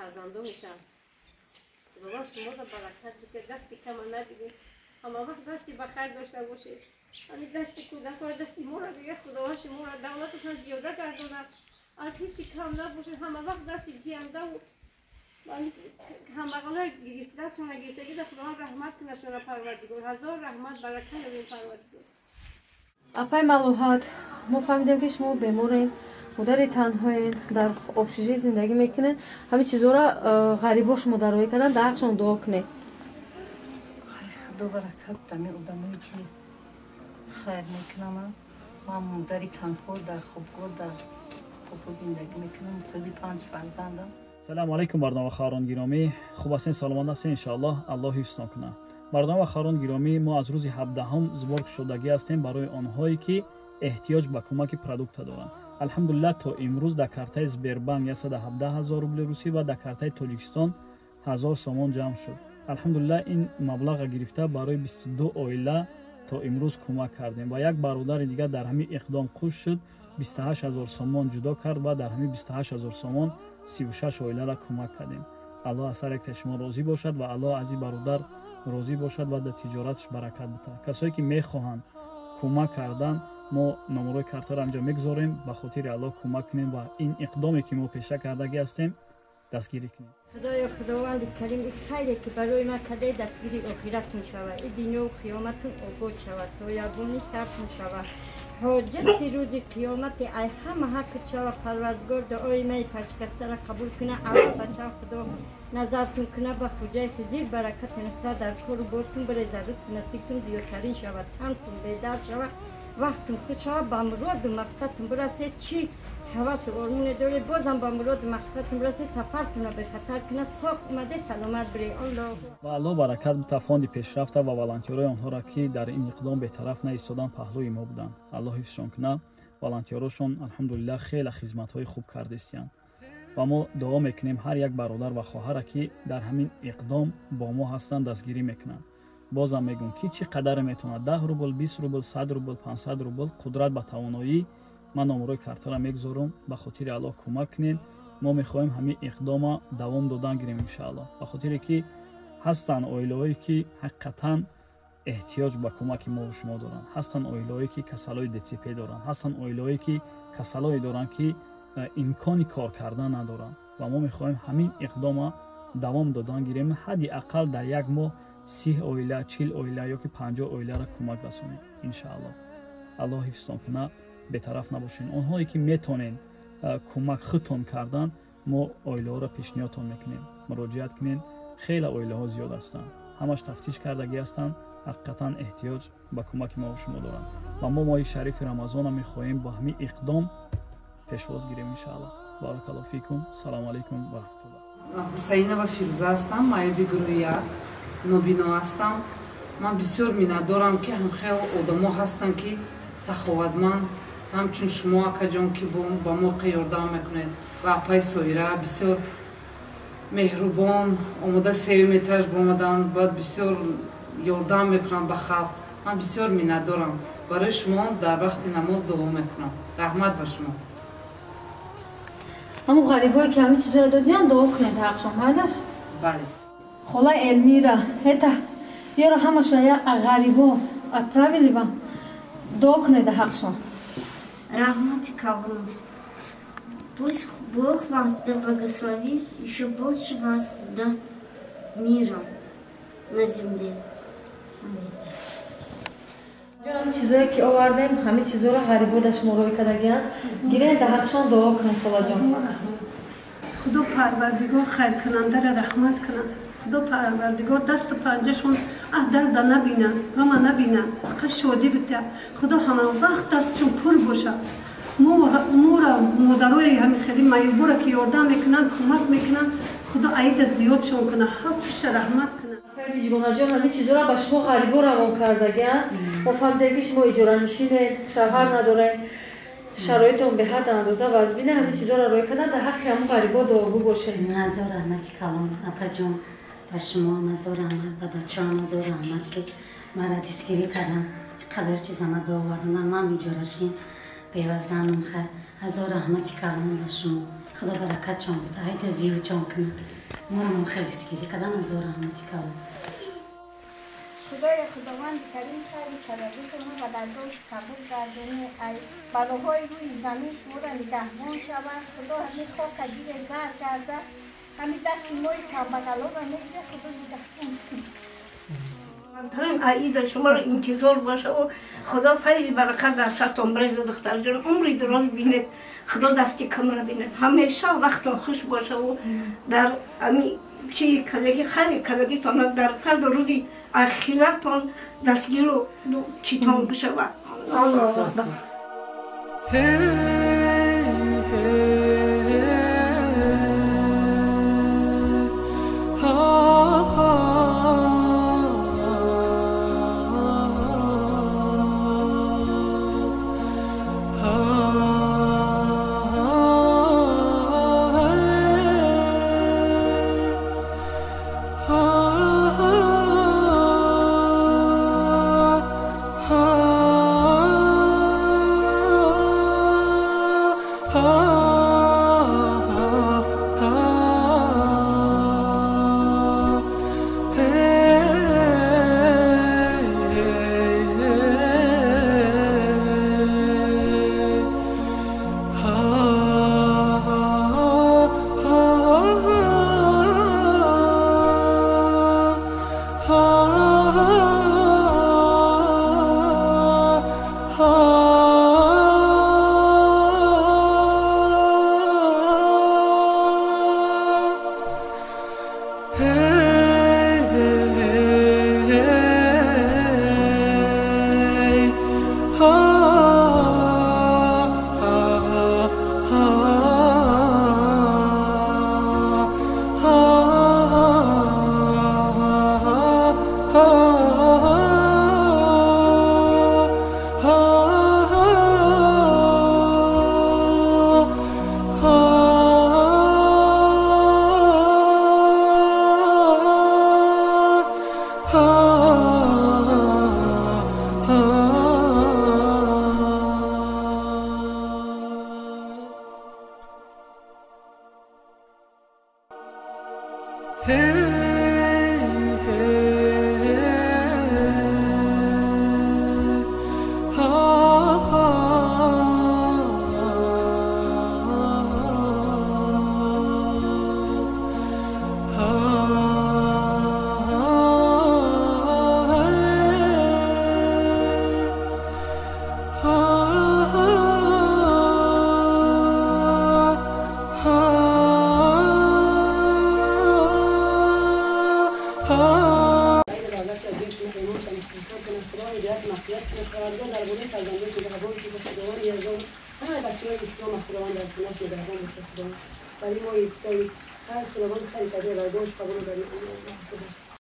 فرزندان میشم. بابا شما را برکت بده، دستی کم نبینید، اما وقت دستی بخیر داشته باشید. همین دستی کودکان دستی ما را بگه خدا شما را دولتتان زیاده گرداند. از هیچی کم نباشید، همه وقت دستی زیانده و همه غلای دستشون گرفتگی در خدا رحمت کنه شما پروردگار. هزار رحمت برکت نبین پروردگار. اپای ملوحات ما فهمیدیم که شما بیمارین، مادر تنهایین، در общежитие زندگی میکنین، همه چیزا را غریبا شما دعوی کردن، در حقشان دعا کنید. خدا برکت تمی آدمایی که خیر میکنم. من مادر تنها در خوابگاه در خواب زندگی میکنم. مصابی 5 فرزندم. سلام علیکم مردم و خواهران گرامی. خوب هستین، سلامت هستین؟ انشاءالله الله حفظتان کنه. مردم و خواهران گرامی، ما از روز 17 زبار شدگی هستیم برای آنهایی که احتیاج به کمک پروداکت دارند. الحمدلله تا امروز در کارتای سبربانک 117,000 روبل روسی و در کارتای تاجیکستان 1000 سومون جمع شد. الحمدلله این مبلغ گرفته برای 22 عائله تا امروز کمک کردیم و یک برادر دیگر در همین اقدام خوش شد، 28000 سومون جدا کرد و در همین 28000 سومون 36 عائله را کمک کردیم. الله از هر یک شما راضی باشد و الله از این برادر راضی باشد و در تجارتش برکت بده. کسایی که میخواهند کمک کردن، ما نمره کارت را اینجا میگذاریم، به خاطر الله کمک کنیم و این اقدامی که ما پیشه کردگی هستیم دستگیری کنیم. خدایا خداوند کریم، این خیری که برای ما کده دستگیری آخرت میشود، این دنیا و قیامتون آباد شود، سایبانی شرط میشود، حاجت روز قیامت ای همه حق چه پروردگار دعای می پرچکسته را قبول کنه. اول بچه خدا نظرتون کنه به خوجه خزیر برکت نصرت در کار و بارتون بریزه، رزق نصیبتون زیادترین شود، تنتون بیدار شود، وقتتون خوش شود، به مراد و مقصدتون برسید. چی حواس و آرمون داره بازم به مراد و مقصدتون برسید، سفرتون را به خطر کنه، ساق اومده سلامت بری. الله و الله برکت بده فاند پیشرفته و والنتیرای آنها را که در این اقدام به طرف نایستادن پهلوی ما بودند. الله حفظشان کنه. والنتیراشون الحمدلله خیلی خدمت‌های خوب کردستند و ما دعا میکنیم هر یک برادر و خواهر که در همین اقدام با ما هستند دستگیری میکنند. بازم میگم که چی قدر میتونه 10 روبل، 20 روبل، 100 روبل، 500 روبل قدرت به توانایی من نمره کارت را میگذارم، به خاطر الله کمک کنین. ما میخوایم همین اقدام دوام دادن گیریم ان شاء الله، به خاطر که هستن عائله‌ای که حقیقتا احتیاج به کمک ما و شما دارن، هستن عائله‌ای که کسلای دی‌سی دارن، هستن عائله‌ای که کسلای دارن که امکانی کار کردن ندارن و ما میخوایم همین اقدام دوام دادن گیریم. حدی اقل در یک ماه 30 عائله، 40 عائله یا که 50 عائله را کمک رسونیم ان شاء الله. الله حفظتان کنه. به طرف نباشین. اونهایی که میتونین کمک خودتون کردن، ما عائله ها را پیشنهادتون میکنیم مراجعت کنین. خیلی عائله ها زیاد هستن، همش تفتیش کردگی هستن، حقیقتا احتیاج به کمک ما و شما دارن و ما ماه شریف رمضان میخواهیم با همین اقدام پیشواز گیریم ان شاء الله. بارک الله فیکم. سلام علیکم و رحمت الله. حسینова فیروزه هستم، майби гурӯҳи 1 нобино ҳастам. ман бисёр миннатдорам ки ҳамхел одамо ҳастанд ки саховатманд, ҳамчун шумо акаҷон ки ба мо ёрдам мекунед ва апаи соира бисёр меҳрубон омода сеюм этаж бомаданд, баъд бисёр ёрдам мекунанд ба халқ. ман бисёр миннатдорам, барои шумо дар вақти намоз дуо мекунам. раҳмат ба шумо. همون غریبایی که همه چیزا دادیم دعا کنید حقشون مایدش. بله. خلا المیرا هتا یارو همش یا غریبا отправили вам دعا کنید حقشون. Рахмат Каврон. Пусть Бог вас да благословит, еще больше вас даст мира на земле. همه چیزایی که آوردیم همه چیزا رو غریبا داشت مروی کردگیان گیرین در حقشان دعا کنید خلا جان. خدا پروردگار خیر کننده را رحمت کنه. خدا پروردگار دست پنجهشون از درد نبینن، غم نبینن، فقط شادی بده. خدا همه وقت دستشون پر باشه. مورا مادرای همین خیلی مایبورا که یاردم میکنن، کمک میکنن، خدا عید زیادشون کنه، حقش رحمت کنه. بیجگونه جان همه چیزا رو به شما غریبا روان کردگیان. ما فهمیدیم که شما اجاره نشینید، شوهر ندارید، شرایطتون به حد اندازه وضبینه، همه چیزا رو روی کردن در حق همون غریبا دعاگو باشه. مزار رحمتی کلام اپا جان و شما مزار رحمت و بچه ها مزار رحمت که مرا دستگیری کردن، قدر چیز همه دعا وردن من اجاره شین بیوزنم خیر. هزار رحمتی کلام و شما خدا برکت جان بده هایت زیو جان کنه ما هم خیلی دستگیری کردن از او رحمتی کردن خداوند کریم خیلی چرایی کنه و در روش قبول گردونه بلاهای روی زمین شما را نگهبان شود خدا همین خاک عجیب زر کرده همین دست مای کمبگلا را میگیره خدا نگهبان کنه عید شما را انتظار باشه و خدا فیض برکت در سرتان بریز دختر جان عمری دراز بینه خدا دستی کم را بینه همیشه وقت خوش باشه و در امی چی کلگی خیلی کلگی تان در فرد روزی آخرتان دستگیر و چیتان بشه و الله اکبر ولی ما یک خیلی خیلی خیلی قبول داریم